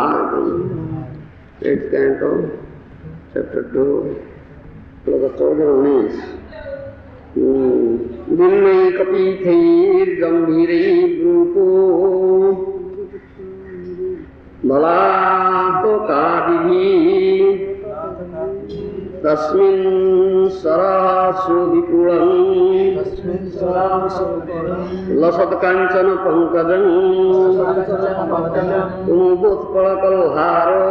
Bhagavatam, 8th canto, chapter 2, sloka 14-19. Vilnaikapithairdambhirairbruto Bhalatokadihi Tasmin sarasu vipulam Lasat kancana pankajam Umubutpala kalharo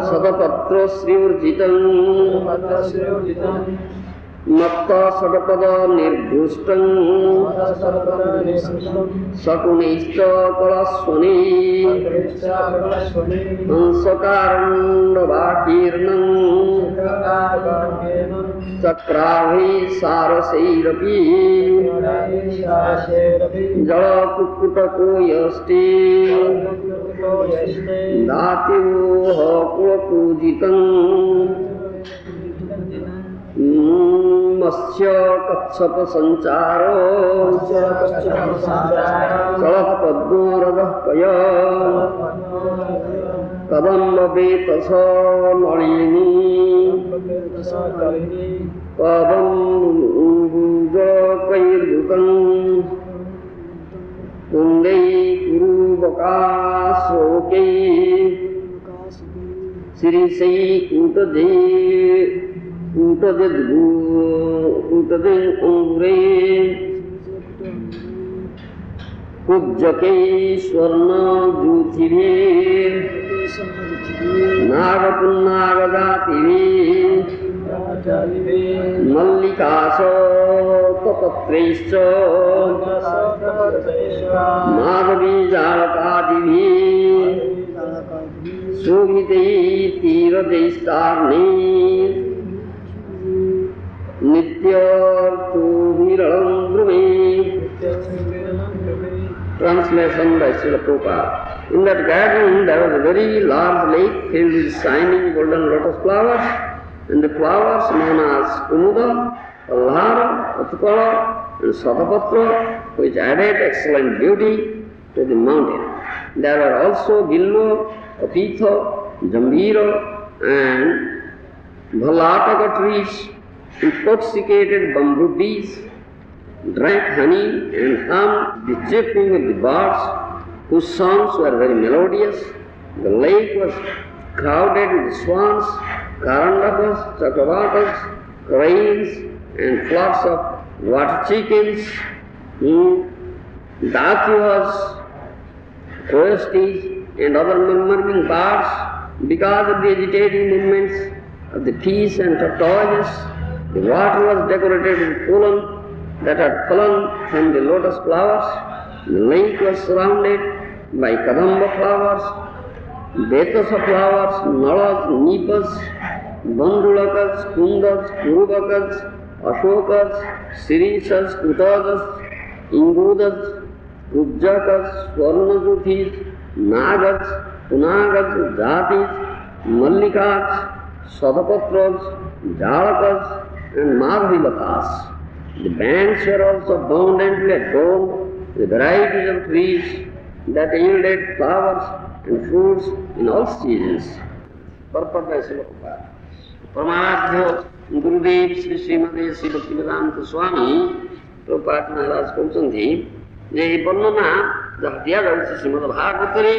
Sadapatra sriurjitam Matta sadapada nirbhustam Sakunischa kalaswani Hansakaranda vakirnam Chakravi sarasairapi Jala kukutako yasti Dativoha kulapujitam Masya katsapa sancharo Salah padmaradah kaya Kadamba betasa nalini Kadam buja kairbukan Kundai guru bakasoke Sirisai kutade Utade umre Kubjake swarna jutive Nagapunnagadativi Mallikasa tatratrescha Madhavi jalakadivi Sugitei tiradestarni Nityartu Viralam Translation by Srila Prabhupada. In that garden there was a very large lake filled with shining golden lotus flowers, and the flowers known as Kumuda, Alhara, Utpala and Sadapatra, which added excellent beauty to the mountain. There were also Bilva, Kapitha, Jambira and Bhalataka trees. Intoxicated bamboo bees drank honey and hummed the chirping of the birds, whose songs were very melodious. The lake was crowded with swans, karandakas, chakravakas, cranes, and flocks of water chickens, datyas, coyotes, and other murmuring birds. Because of the agitating movements of the geese and tortoises, the water was decorated with pollen that had fallen from the lotus flowers. The lake was surrounded by kadamba flowers, betasa flowers, nalas, nipas, bandulakas, kundas, kurubakas, ashokas, sirisas, kutasas, ingudas, kubjakas, swarnajuthis, nagas, punagas, jatis, mallikas, sadapatras, jalakas, and Madhavilakas. The banks were also abundantly adorned with varieties of trees that yielded flowers and fruits in all seasons. Purport by Srila Prabhupada. Paramadhya Gurudev Sri Srimati Sri Bhaktivedanta Swami Prabhupada Maharaj କହୁଛନ୍ତି ଯେ ଏହି ବର୍ଣ୍ଣନା ଯାହା ଦିଆଯାଉଛି ଶ୍ରୀମଦ ଭାଗବତରେ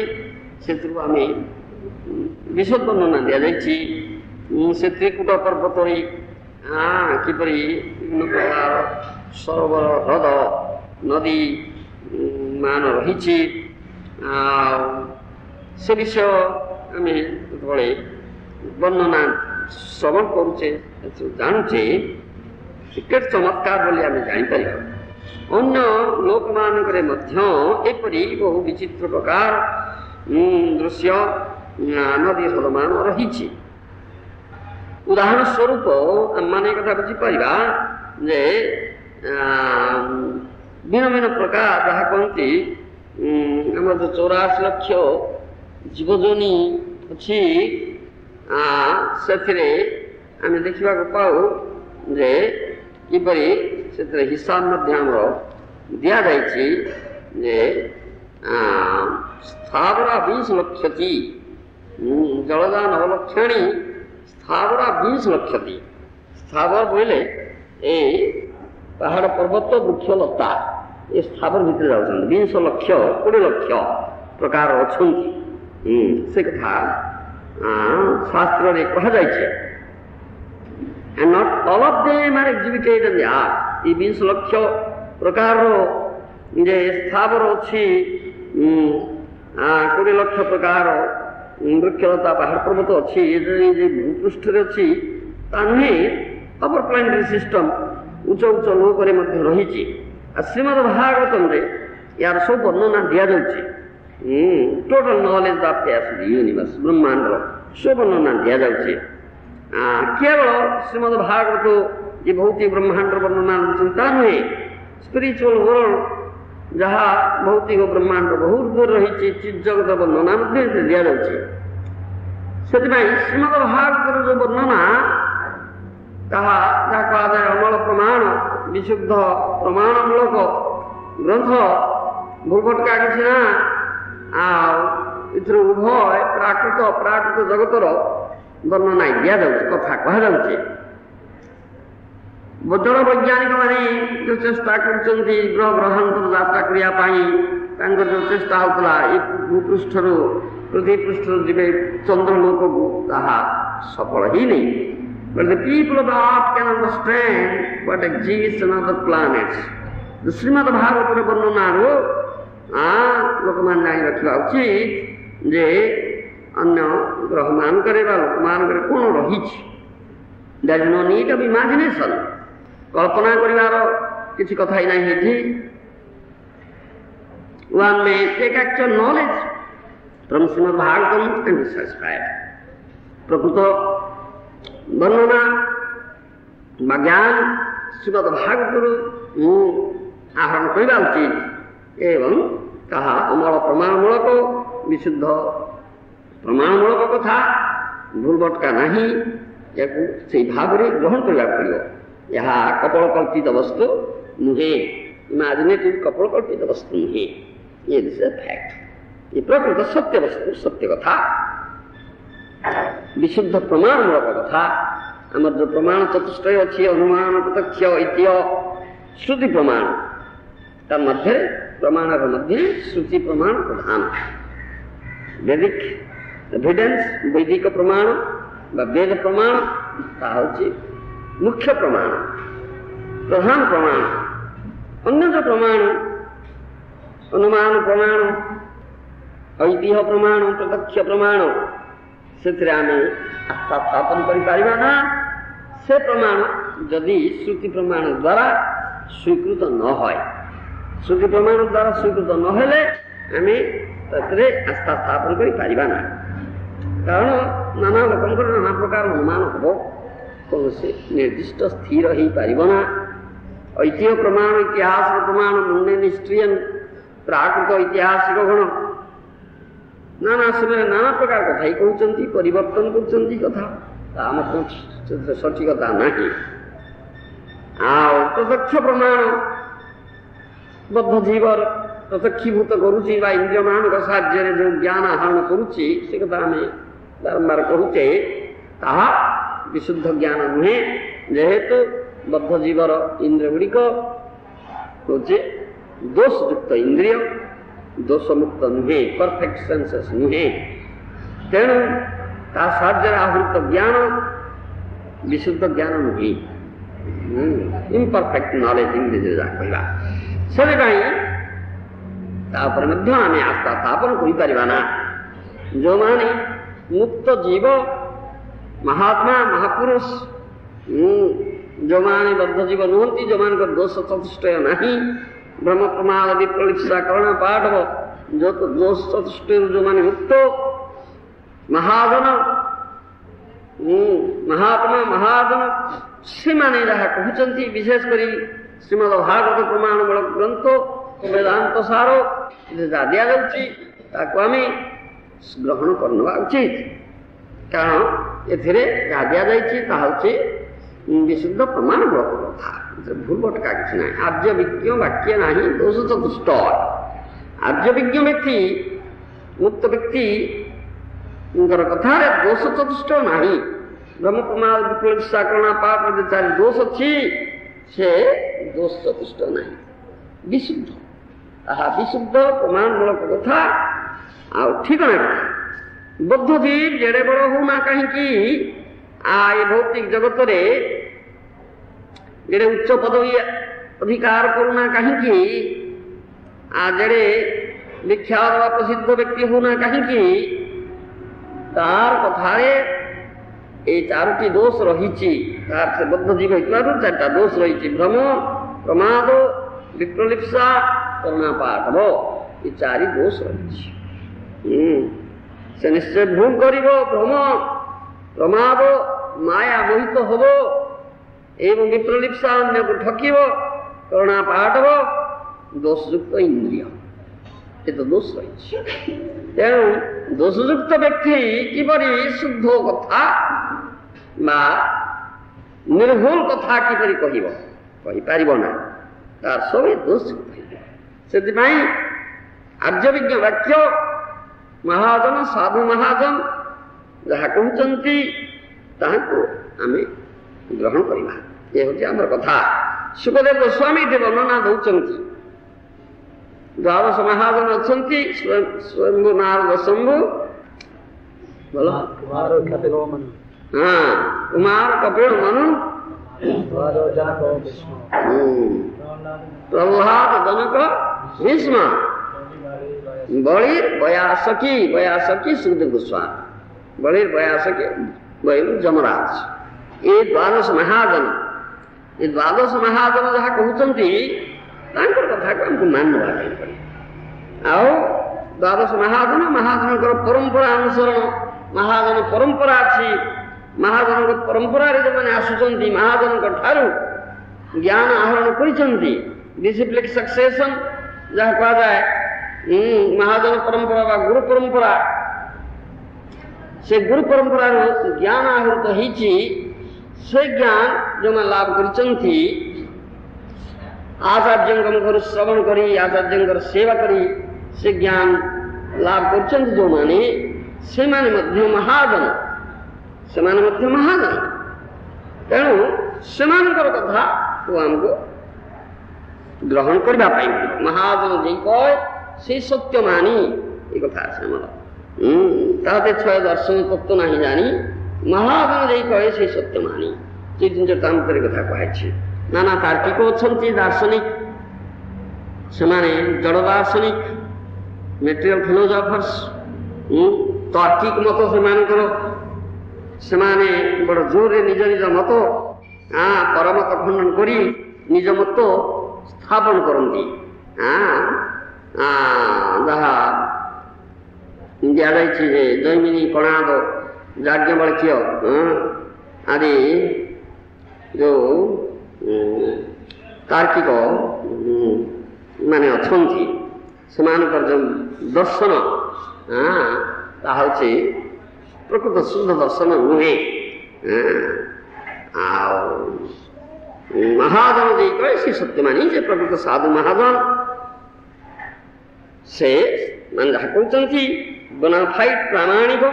ସେଥିରୁ ଆମେ ବିଶଦ ବର୍ଣ୍ଣନା ଦିଆଯାଇଛି। ସେଥିରେ କୂଟ ପର୍ବତରେ କିପରି ବିଭିନ୍ନ ପ୍ରକାର ସରୋବର ହ୍ରଦ ନଦୀ ମାନ ରହିଛି, ଆଉ ସେ ବିଷୟ ଆମେ ଯେତେବେଳେ ବର୍ଣ୍ଣନା ଶ୍ରବଣ କରୁଛେ ଜାଣୁଛେ କେତେ ଚମତ୍କାର ବୋଲି ଆମେ ଜାଣିପାରିବା। ଅନ୍ୟ ଲୋକମାନଙ୍କରେ ମଧ୍ୟ ଏପରି ବହୁ ବିଚିତ୍ର ପ୍ରକାର ଦୃଶ୍ୟ ନଦୀ ହ୍ରଦମାନ ରହିଛି। ଉଦାହରଣ ସ୍ୱରୂପ ଆମମାନେ କଥା ବୁଝିପାରିବା ଯେ ଭିନ୍ନ ଭିନ୍ନ ପ୍ରକାର ଯାହା କହନ୍ତି ଆମର ଯେଉଁ 84 ଲକ୍ଷ ଜୀବଜନି ଅଛି, ସେଥିରେ ଆମେ ଦେଖିବାକୁ ପାଉ ଯେ କିପରି ସେଥିରେ ହିସାବ ମଧ୍ୟ ଆମର ଦିଆଯାଇଛି ଯେ स्थावरा 20 लक्षति जलदा नवलक्षाणी स्थावरा 20 लक्षति स्थावर बोले ए पहाड़ पर्वत वृक्ष लता ये स्थावर भितर जाऊँ 20 लक्ष 20 लक्ष प्रकार अच्छा से कथा शास्त्र रे कहा जाए and not all of them are exhibited in the art. ये 20 लक्ष प्रकार जे स्थावर अच्छी 20 लक्ष प्रकार वृक्षलता पहाड़ पर्वत अच्छी भूपृष्ठ अच्छी नुहे अपर प्लानेटरी सिस्टम उच्च उच्च लोक रही श्रीमद भागवतम रे यार सब वर्णना दि जाऊँगी total knowledge of the universe ब्रह्मांड सब वर्णना दि जाऊँगी केवल श्रीमद भागवत ये भौतिक ब्रह्मांड वर्णना चिंता नुहे स्पिरिचुअल वर्ल्ड जहाँ भौतिक ब्रह्मांड बहुत दूर रही चित जगत वर्णना दि जाऊँगी से श्रीमद भागवत जो वर्णना कहा कहुए अमल प्रमाण विशुद्ध प्रमाणमूलक ग्रंथ भूभटका किसी ना उभय प्राकृत जगतर वर्णना दि जाऊँगी कथा कह जाऊँगी जड़ वैज्ञानिक मैंने जो चेष्टा कर ग्रह ग्रहांतर यात्रा करने जो चेष्टा होता ये भूपृष्ठ पृथ्वी पृष्ठ जीवे चंद्रलोक को सफल ही नहीं but the people of the earth can understand what exists on other planets. The Srimad Bhagavatam वर्णनारो लोक मान जानी रखा उचित जे अन्य ग्रह मान करे बा लोक मान करे कौन रही there is no need of imagination कल्पना करिवार किसी कथा ही नहीं थी one may take actual knowledge from Srimad Bhagavatam and be satisfied प्रकृत वर्णना ज्ञान श्रीमद भागवत आहरण करवा उचित एवं कहा अमल प्रमाणमूलक विशुद्ध प्रमाणमूलक कथा भूलभटका नहीं से भाव में ग्रहण करने पड़ो यह कपल कल्पित वस्तु नुहे इमेजिनेटिव कपल कल्पित वस्तु नुहे ये फैक्ट ये प्रकृत सत्य वस्तु सत्य कथा विशुद्ध प्रमाणमूलक कथा आम जो प्रमाण चतुष्टय अच्छी अनुमान प्रत्यक्ष ऐतिह्य श्रुति प्रमाण तद मध्य प्रमाण मध्य श्रुति प्रमाण प्रधान वैदिक एविडेंस वैदिक प्रमाण वेद प्रमाण हूँ मुख्य प्रमाण प्रधान प्रमाण अन्य जो प्रमाण अनुमान प्रमाण ऐतिह्य प्रमाण प्रत्यक्ष प्रमाण से आस्था स्थापन कर से प्रमाण जदि श्रुति प्रमाण द्वारा स्वीकृत न हो श्रुति प्रमाण द्वारा स्वीकृत न हेले आम आस्था स्थापन कर कारण नाना लोक नाना प्रकार अनुमान हम कौन से निर्दिष्ट स्थिर हो पारना ऐतिह्य प्रमाण इतिहास प्रमाण मुंडे निष्ठियन प्राकृत ऐतिहासिक गुण नाना समय नाना प्रकार कथा ही कहते परिवर्तन कर कथा सठिकता नहीं प्रत्यक्ष प्रमाण बद्ध जीवर प्रत्यक्षीभूत करुच्ची इंद्रिय मान साहाଯ୍य जो ज्ञान आहरण करुच्ची से कथा आम बारंबार कहूचे ताहा विशुद्ध ज्ञान नुहे जेहेतु बद्ध जीवर इंद्रिय गुड़िक हूँ दोषयुक्त इंद्रिय दोषमुक्त नुहे परफेक्ट सेंसेस नुहे तेणु ता साहाଯ୍य आहूत ज्ञान विशुद्ध ज्ञान नुहे इम्परफेक्ट नॉलेज इंग्रेजी कहवा से आम आस्था स्थापन करना जो माने मुक्त जीव महात्मा महापुरुष जो माने बद्ध जीव नुहति जो मान दोष चतुष्टय नहीं ब्रह्म प्रमाद विप्रलिप्सा करण पाठव जो तो दोष चतुष्टय जो माने मुक्त महाजन महात्मा महाजन से माने जहाँ कहते विशेषकर श्रीमद भागवत प्रमाणमूलक ग्रंथ वेदांत सार जहाँ दि जाऊँगी ग्रहण करना उचित कारण ए जहाँ दि जाऊँगी विशुद्ध प्रमाणमूलक कथा भूल भटका किसी ना आर्य विज्ञ वाक्य ना दोष चतुष्ट आर्यविज्ञ व्यक्ति मुक्त व्यक्ति कथार दोष चतुष्ट नहीं ब्रह्म प्रमाद विप्लविषा करुणा पाप चारि दोष अच्छी से दोष चतुष्ट नहीं विशुद्ध विशुद्ध प्रमाण मूलक कथा आ ठिकाना कथा बद्ध जीव जेड़े बड़ होना कहीं ये भौतिक जगत रे जेड़े उच्च पदवी अधिकार करुना कहीं जेड़े विख्यात व प्रसिद्ध व्यक्ति होना कहीं तार कथारे ये चारोटी दोष रही से बद्ध जीव चार्टा दोष रही भ्रम प्रमाद विप्रलिप्सा करुणा पाठव ये चारि दोष रही से निश्चय भूल कर भ्रम प्रमाद माया मोहित हम एवं विप्रलिप्सा अन्य को ठकिब करुणा पाठव दोषयुक्त इंद्रिय ये तो दोष रही तेणु दोषयुक्त व्यक्ति किपरि शुद्ध कथा निर्भूल कथा किपरि कहि पारिब ना तार सब दोषयुक्त से आर्यविज्ञ वाक्य महाजन साधु महाजन जहाँ कहते आमे ग्रहण करवा ये हूँ आम कथा सुखदेव गोस्वामी वर्णना दौरान द्वादश महाजन अच्छा स्वयंभु नारद शंभु बोलो हाँ कुमार कपिल मनु प्रहलाद जनक भीष्म बलिर बयासकी सुखदेव गोस्वामी बलिर बयासकी जमराज ये द्वादश महाजन जहाँ कहते कथा को हमको मानवा आओ द्वादश महाजन परंपरा अनुसरण महाजन परंपरा अच्छी महाजन परंपरा जो मैंने आसुंच महाजन ठारू ज्ञान आहरण कर डिसिप्लिन सक्सेसन जहाँ कह जाए महाजन परंपरा व गुरु परंपरा से गुरु परंपरा ज्ञान आहूत होती से ज्ञान जो मैं लाभ कर आचार्य मुखर श्रवण करी आचार्य सेवा करी से ज्ञान लाभ कर जो माने से महाजन तेणु से कथा तो आमको ग्रहण करने महाजन जी कह से सत्य मानी ये कथा ताते छय दर्शन तत्व नहीं जानी महाजन जी कहे से सत्य मानी ये जिन कथा कहे नाना तार्किक अच्छा दार्शनिक से जड़ दार्शनिक मेटेरियल फिलोसफर्स तार्किक मत से बड़ जोर निज निज मत परमत खंडन कर निज मत स्थापन करती जहाँ दिखाई जैमिनी कणाद याज्ञवल्क्य आदि जो तार्किक माने अच्छी से दर्शन ताहूँ प्रकृत शुद्ध दर्शन नुहे महाजन जी कहे से सत्य मानी जे प्रकृत साधु महाजन से मान जहाँ कहते बोनाफाइड प्रामाणिक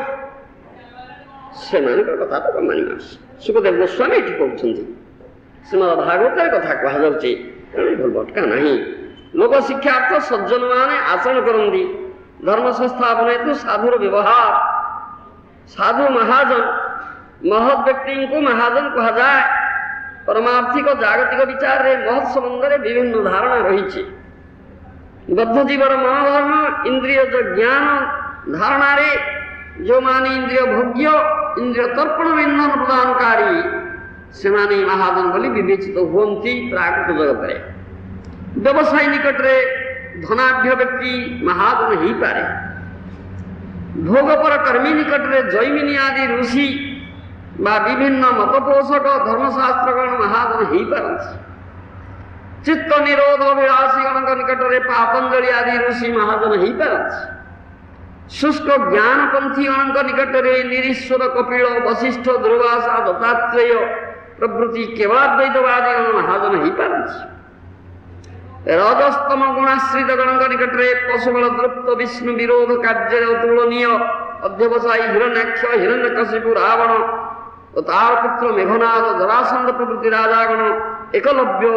से कथा तो मानी सुखदेव गोस्वामी ये कहते श्रीमद भागवत कथा कहुचे भूल भटका नहीं लोक शिक्षार्थ सज्जन माने आचरण करती धर्म संस्थापन हेतु साधुर व्यवहार साधु महाजन महद व्यक्ति को महाजन कह जाए परमार्थिक जागतिक विचार रे महत संबंध में विभिन्न धारणा रही बद्ध जीवर मनोधर्म इंद्रिय जो ज्ञान धारणा रे जो मानी इंद्रिय भोग्य इंद्रिय तर्पण इंधन प्रदानकारी से महाजन बोली विवेचित हुंती प्राकृत जगत रे व्यवसाय निकट रे धनाढ्य व्यक्ति महाजन ही पारे भोगपर कर्मी निकट रे जैमिनी आदि ऋषि बा विभिन्न मतपोषक धर्मशास्त्रगण महाजन ही पारती चित्त निरोध विलासी गण निकट रे पातंजलि आदि ऋषि महाजन ही पारती शुष्क ज्ञानपंथी गण निकट रे निरीश्वर कपिल वशिष्ठ दुर्वासा दत्तात्रेय प्रभृति केवलाद्वैतवादी महाजन ही पारती रजस्तम गुणाश्रित गणक निकटरे पशुबल दृप्त विष्णु विरोध कार्य अतुलनीय अध्यवसायी हिरण्याक्ष हिरण्यकशिपु रावण और तार पुत्र मेघनाद जरासंध प्रभृति राजागण एकलव्य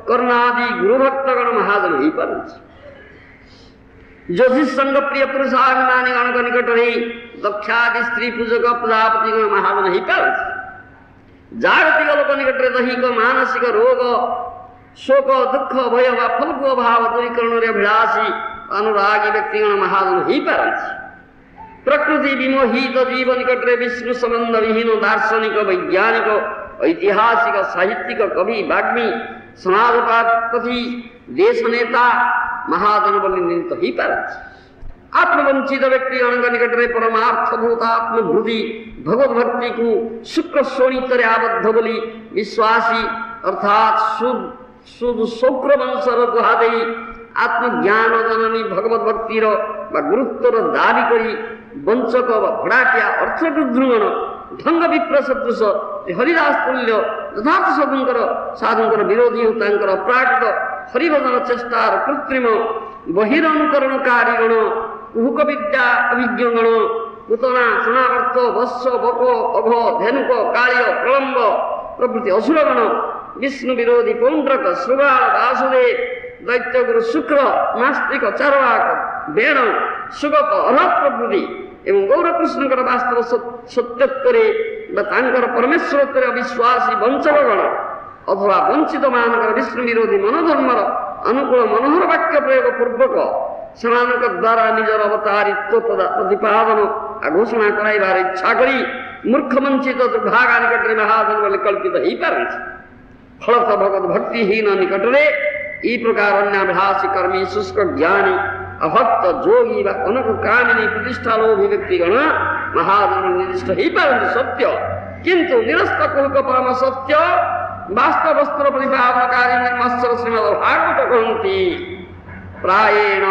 कर्णादि गुरुभक्तगण महाजन ही पारंती ज्योतिष संग प्रिय पुरुषाभिमानी गणक निकटरे दक्षादि स्त्री पूजक प्रजापति गण महाजन ही पारंती जागतिक लोक निकटरे दैहिक मानसिक रोग शोक दुख भय वा फल्गु अभाव दूरीकरण अभिलाषी अनुरागी व्यक्तिगण महाजन ही पारंती प्रकृति विमोहित जीव निकटरे विष्णु संबंध विहीन दार्शनिक वैज्ञानिक ऐतिहासिक साहित्यिक कवि वाग्मी समाजपति देश नेता महाजन बोली निमित्त ही पारंती आत्मवंचित व्यक्ति गण निकटरे परमार्थ भूतात्मभूति भगवत भक्ति को शुक्र शोणितरे आबद्ध बोली विश्वासी अर्थात शुद्ध शुक्र वंशर गुहादे आत्मज्ञान जननी भगवत भक्तिर गुरुत्वर दाबी करी वंचक भड़ाटिया अर्थुद्रुगण ढंग विप्र सदृश हरिदास तुल्य यथार्थ साधुंकर विरोधी अप्राकृत हरिभजन चेष्टार कृत्रिम बहिरनुकरणकारी गण कुहुक विद्या अभिज्ञ गण पुतना चुनावर्त वत्स बक अघ धेनुक कालिय प्रलंब प्रभृति असुरगण विष्णु विरोधी पौंड्रक श्रुगाल वासुदेव दैत्य गुरु शुक्र नास्तिक चारवाक बेण सुगत अरहत प्रभृति एवं गौरकृष्णकर वास्तव सत्यत्वरे परमेश्वरत्वरे अविश्वासी वंचकगण अथवा वंचित मानकर विष्णु विरोधी मनोधर्मर अनुकूल मनोहर वाक्य प्रयोग पूर्वक सेमानक द्वारा निजर अवतारित्व प्रतिपादन घोषणा कराइबार इच्छा करी मूर्ख वंचित दुर्भागा निकटरे महाजन बोली कल्पित ही पारंती फलत भगवत भक्तिहीन निकटरे ई प्रकार अन्याभासी कर्मी शुष्क ज्ञानी अभक्त जोगी व अनक कामिनी प्रतिष्ठा लोभी व्यक्तिगण महाजन निर्दिष्ट ही पारंती सत्य किंतु निरस्त कुहक परम सत्य वास्तव वस्त्र प्रतिपादनकारी निर्मत्सर श्रीमद् भागवत कहन्ति प्रायेण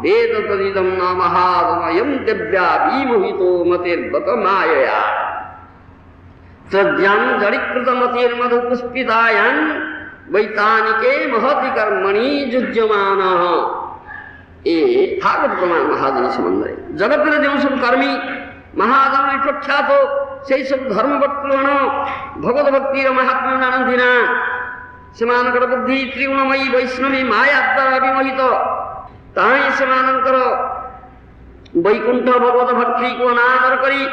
वेद तदिदं न महाजनयं दिव्या विमोहितो मतिर्बत मायया सज्जां जड़ीकृत मतिर्मधु पुष्पितायां वैतानिके महति कर्मणि जुज्यमानः ए भागवत प्रमाण महाजन संबंध जगत में जो सब कर्मी महाजन प्रख्यात से सब धर्म भक्तगण भगवत भक्ति महात्मा जानती ना सेमानकर बुद्धि त्रिगुणमयी वैष्णवी माया द्वारा विमोहित ताई सेमानकर वैकुंठ भगवत भक्ति को अनादर करी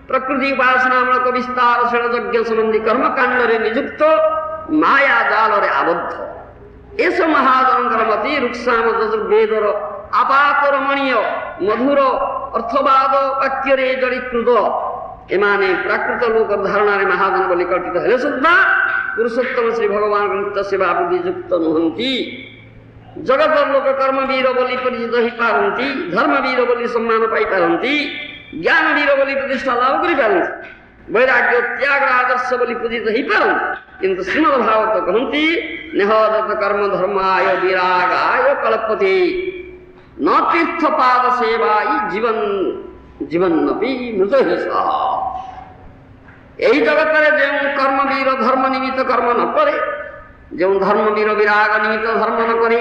प्रकृति उपासनामूलक विस्तार षडयज्ञ संबंधी कर्मकांड रे नियुक्त माया जाल रे आबद्ध एस महाजनकर मति रुक्साम यजुर्वेदर आपात रमणीय मधुर अर्थवाद वाक्य रे जड़ीकृत एमाने प्राकृत लोक धारणा रे महाजन बोली कल्पित हेले सुद्धा पुरुषोत्तम श्री भगवान नित्य सेवा बुद्धि युक्त नुहंती जगत लोक कर्म वीर बोली परिचित ही पारंती धर्म वीर बोली सम्मान पाई पारंती ज्ञान वीर बोली प्रतिष्ठा लाभ करी पारंती वैराग्य त्याग आदर्श बोली पूजित ही पारंती किंतु श्रीमद् भागवत कहन्ति निहदत कर्म धर्माय विरागाय कल्पते न तीर्थ पाद सेवाई जीवन जीवनपि मृत ही सा यही जगत में जो कर्म वीर धर्म निमित्त कर्म न करे जो धर्म वीर विराग निमित्त धर्म न करे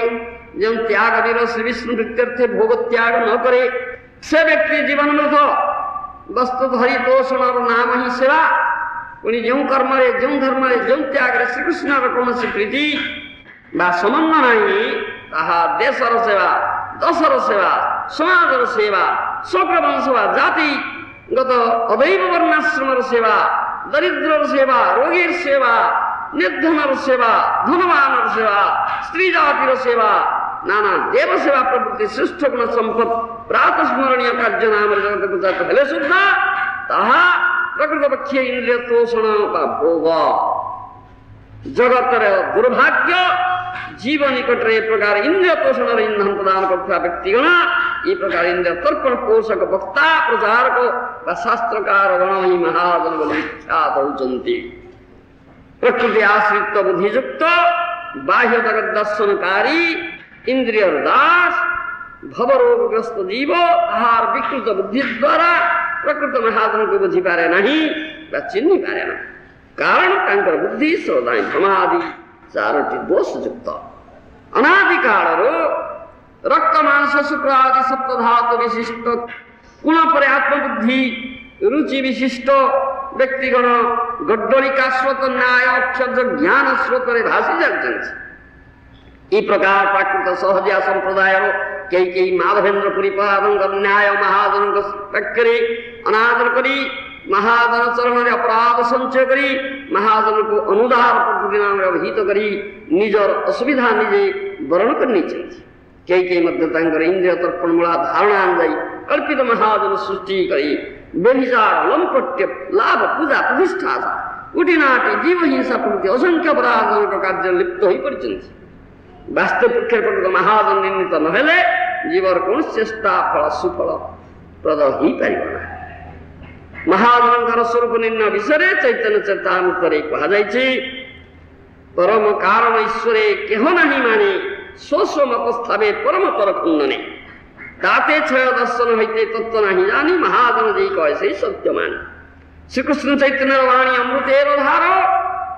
जो त्याग वीर श्री विष्णु प्रीत्यर्थे भोग त्याग न करे से व्यक्ति जीवन मृत वस्तु हरि तोषण नाम ही सेवा पुणी जो कर्म जो धर्म जो त्याग श्रीकृष्ण कौन प्रीति संबंध नहीं ताहा देशर सेवा दशर सेवा समाजर सेवा स्वग्रवंश जातिगत अदैव वर्णाश्रमर सेवा दरिद्र सेवा रोगीर सेवा निर्धनर सेवा धनवानर सेवा स्त्री जातिर सेवा नाना देव सेवा प्रवृत्ति श्रेष्ठ गुण संपद प्रात स्मरणीय कार्य नाम जगत हेले सुद्धा ताहा प्रकृत पक्षीय इंद्रिय तोषण भोग जगतर दुर्भाग्य जीव निकटरे प्रकार इंद्रिय पोषण इंधन प्रदान करता व्यक्तिगण ये प्रकार इंद्रिय तर्पण पोषक वक्ता प्रचारक व शास्त्रकार गण ही महाजन बोली ख्यात होचंती प्रकृति आश्रित बुद्धियुक्त बाह्य जगत दर्शनकारी इंद्रिय दास भवरोगग्रस्त जीव आहार विकृत बुद्धि द्वारा प्रकृत महाजन को बुझी पारे नहीं व चिन्ह पारे ना कारण बुद्धि श्रद्धा भ्रमादि चारोटी दोष युक्त ଅନାଦି କାଳରୁ ରକ୍ତ ମାଂସ ଶୁକ୍ର ଆଦି ସପ୍ତଧାତୁ ବିଶିଷ୍ଟ ଗୁଣ ପରେ ଆତ୍ମବୁଦ୍ଧି ରୁଚି ବିଶିଷ୍ଟ ବ୍ୟକ୍ତିଗଣ ଗଡ୍ଡଳିକା ସ୍ରୋତ ନ୍ୟାୟ ଅକ୍ଷର ଜ୍ଞାନ ସ୍ରୋତରେ ଭାସି ଯାଉଛନ୍ତି। এই প্রকার প্রাকৃত সহজিয়া সম্প্রদায়ের কেই কেই মাধবেন্দ্র পুরীপাদঙ্কর ন্যায় মহাজনଙ୍କ ପାଖରେ ଅନାଦର କରି ମହାଜନ ଚରଣରେ ଅପରାଧ ସଞ୍ଚୟ କରି ମହାଜନକୁ ଅନୁଦାର ପଦ୍ଧତି ନାମରେ ଅଭିହିତ କରି ନିଜର ଅସୁବିଧା ନିଜେ ବରଣ କରି ନେଇଛନ୍ତି। କେହି କେହି ମଧ୍ୟ ତାଙ୍କର ଇନ୍ଦ୍ରିୟ ତର୍ପଣ ମୂଳା ଧାରଣା ଅନୁଯାୟୀ କଳ୍ପିତ ମହାଜନ ସୃଷ୍ଟି କରି ବ୍ୟଭିଚାର ଲମ୍ପଟ୍ୟ ଲାଭ ପୂଜା ପ୍ରତିଷ୍ଠା ଉଟିନାଟି ଜୀବ ହିଂସା ପ୍ରଭୃତି ଅସଂଖ୍ୟ ଅପରାଧଜନକ କାର୍ଯ୍ୟରେ ଲିପ୍ତ ହୋଇପଡ଼ିଛନ୍ତି। ବାସ୍ତବ ପକ୍ଷରେ ପ୍ରକୃତ ମହାଜନ ନିର୍ଣ୍ଣିତ ନହେଲେ ଜୀବର କୌଣସି ଚେଷ୍ଟା ଫଳ ସୁଫଳ ପ୍ରଦ ହୋଇପାରିବ ନାହିଁ। ମହାଜନଙ୍କର ସ୍ୱରୂପ ନିର୍ଣ୍ଣୟ ବିଷୟରେ ଚୈତନ୍ୟ ଚରିତାମୃତରେ କୁହାଯାଇଛି, ପରମ କାରଣ ଈଶ୍ୱରେ କେହ ନାହିଁ ମାନେ ସ୍ୱ ମତସ୍ଥାବେ ପରମ ପର ଖଣ୍ଡନେ ତାতে ଛୟ ଦର୍ଶନ হইতে তত্ত্ব নাহি জানি মহাজন যেই কয় সেই সত্য মানি। শ্রীকৃষ্ণ চৈতন্যের বাণী অমৃতের ধার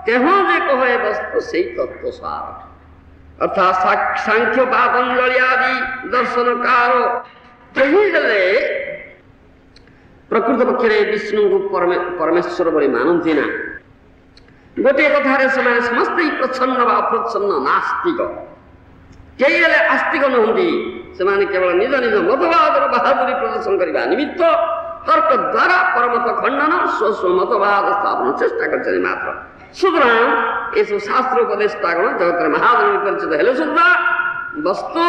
কেহ যে কহে বস্তু সেই তত্ত্ব সার। অর্থাৎ সাংখ্য পাতঞ্জলি আদি দর্শনকার কেহি ହେଲେ ପ୍ରକୃତ ପକ୍ଷରେ ବିଷ୍ଣୁଙ୍କୁ ପରମେଶ୍ୱର ବୋଲି ମାନନ୍ତି ନା। ଗୋଟିଏ କଥାରେ ସେମାନେ ସମସ୍ତେ ପ୍ରଚ୍ଛନ୍ନ ବା ଅପ୍ରଚ୍ଛନ୍ନ ନାସ୍ତିକ। କେହି ହେଲେ ଆସ୍ତିକ ନୁହନ୍ତି। ସେମାନେ କେବଳ ନିଜ ନିଜ ମତବାଦର ବାହାଦୁରୀ ପ୍ରଦର୍ଶନ କରିବା ନିମିତ୍ତ ତର୍କ ଦ୍ୱାରା ପରମତ ଖଣ୍ଡନ ସ୍ୱ ମତବାଦ ସ୍ଥାପନ ଚେଷ୍ଟା କରିଛନ୍ତି ମାତ୍ର। ସୁତରାଂ ଏସବୁ ଶାସ୍ତ୍ର ଉପଦେଷ୍ଟା ଗଣ ଜଗତରେ ମହାଜନ ପରିଚିତ ହେଲେ ସୁଦ୍ଧା ବସ୍ତୁ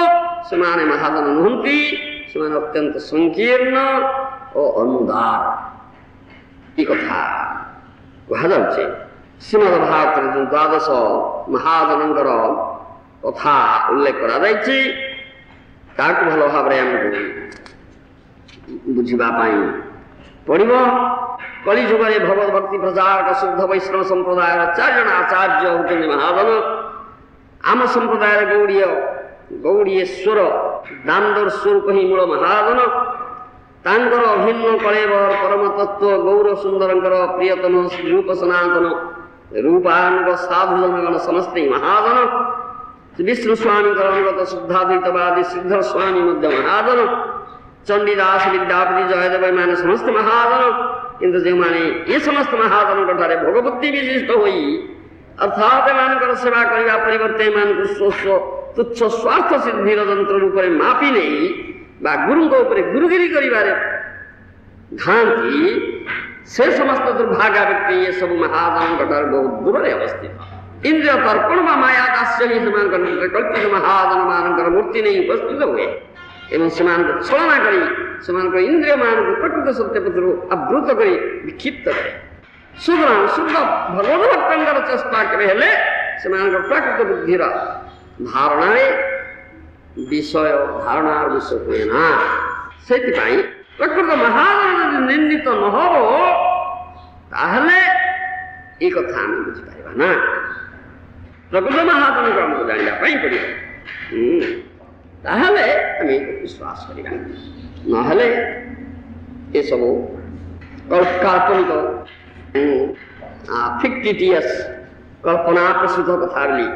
ସେମାନେ ମହାଜନ ନୁହନ୍ତି। ସେମାନେ ଅତ୍ୟନ୍ତ ସଂକୀର୍ଣ୍ଣ ଓ ଅନୁଦାର। ଏ କଥା କୁହାଯାଉଛି ଶ୍ରୀମଦ ଭାଗବତରେ ଯେଉଁ ଦ୍ୱାଦଶ ମହାଜନଙ୍କର କଥା ଉଲ୍ଲେଖ କରାଯାଇଛି ତାକୁ ଭଲ ଭାବରେ ଆମକୁ ବୁଝିବା ପାଇଁ ପଡ଼ିବ। କଳି ଯୁଗରେ ଭଗବତ ଭକ୍ତି ପ୍ରଚାରକ ଶୁଦ୍ଧ ବୈଷ୍ଣବ ସମ୍ପ୍ରଦାୟର 4 ଜଣ ଆଚାର୍ଯ୍ୟ ହେଉଛନ୍ତି ମହାଜନ। ଆମ ସମ୍ପ୍ରଦାୟର ଗୌଡ଼ୀଶ୍ୱର ଦାମୋଦର ସ୍ୱରୂପ ହିଁ ମୂଳ ମହାଜନ। ତାଙ୍କର ଅଭିନ୍ନ କଳେବର ପରମ ତତ୍ତ୍ୱ ଗୌର ସୁନ୍ଦରଙ୍କର ପ୍ରିୟତମ ରୂପ ସନାତନ ରୂପାନୁଗ ସାଧୁ ଜନଗଣ ସମସ୍ତେ ମହାଜନ। ବିଷ୍ଣୁ ସ୍ୱାମୀଙ୍କର ଅନୁଗତ ଶୁଦ୍ଧାଦ୍ୱୈତବାଦୀ ଶ୍ରୀଧର ସ୍ୱାମୀ ମଧ୍ୟ ମହାଜନ। ଚଣ୍ଡୀଦାସ ବିଦ୍ୟାପତି ଜୟଦେବ ଏମାନେ ସମସ୍ତେ ମହାଜନ। କିନ୍ତୁ ଯେଉଁମାନେ ଏ ସମସ୍ତ ମହାଜନଙ୍କ ଠାରେ ଭୋଗବୁଦ୍ଧି ବିଶିଷ୍ଟ ହୋଇ ଅର୍ଥାତ୍ ଏମାନଙ୍କର ସେବା କରିବା ପରିବର୍ତ୍ତେ ଏମାନଙ୍କୁ ତୁଚ୍ଛ ସ୍ୱାର୍ଥ ସିଦ୍ଧିର ଯନ୍ତ୍ର ରୂପରେ ମାପି ନେଇ ବା ଗୁରୁଙ୍କ ଉପରେ ଗୁରୁଗିରି କରିବାରେ ଧାଆନ୍ତି, ସେ ସମସ୍ତ ଦୁର୍ଭାଗା ବ୍ୟକ୍ତି ଏସବୁ ମହାଜନଙ୍କ ଠାରୁ ବହୁତ ଦୂରରେ ଅବସ୍ଥିତ। ଇନ୍ଦ୍ରିୟ ତର୍ପଣ ବା ମାୟା ଦାସ୍ୟ ହିଁ ସେମାନଙ୍କ ନିକଟରେ କଳ୍ପିତ ମହାଜନ ମାନଙ୍କର ମୂର୍ତ୍ତି ନେଇ ଉପସ୍ଥିତ ହୁଏ ଏବଂ ସେମାନଙ୍କୁ ଛଳନା କରି ସେମାନଙ୍କର ଇନ୍ଦ୍ରିୟମାନଙ୍କୁ ପ୍ରକୃତ ସତ୍ୟପଥରୁ ଆବୃତ କରି ବିକ୍ଷିପ୍ତ କରେ। ସୁତରାଂ ଶୁଦ୍ଧ ଭଗବତ ଭକ୍ତଙ୍କର ଚେଷ୍ଟା କେବେ ହେଲେ ସେମାନଙ୍କର ପ୍ରାକୃତ ବୁଦ୍ଧିର ଧାରଣାରେ ଧାରଣାର ବିଷୟ ହୁଏ ନା। ସେଥିପାଇଁ ପ୍ରକୃତ ମହାଜନ ଯଦି ନିର୍ଣ୍ଣିତ ନ ହବ ତାହେଲେ ଏ କଥା ଆମେ ବୁଝିପାରିବା ନା। ପ୍ରକୃତ ମହାଜନକୁ ଆମକୁ ଜାଣିବା ପାଇଁ ପଡ଼ିବ। ତାହେଲେ ଆମେ ବିଶ୍ୱାସ କରିବା, ନହେଲେ ଏସବୁ କାଳ୍ପନିକ ଫିକ୍ଟିଟିୟସ୍ କଳ୍ପନା ପ୍ରସୂତ କଥା ବୋଲି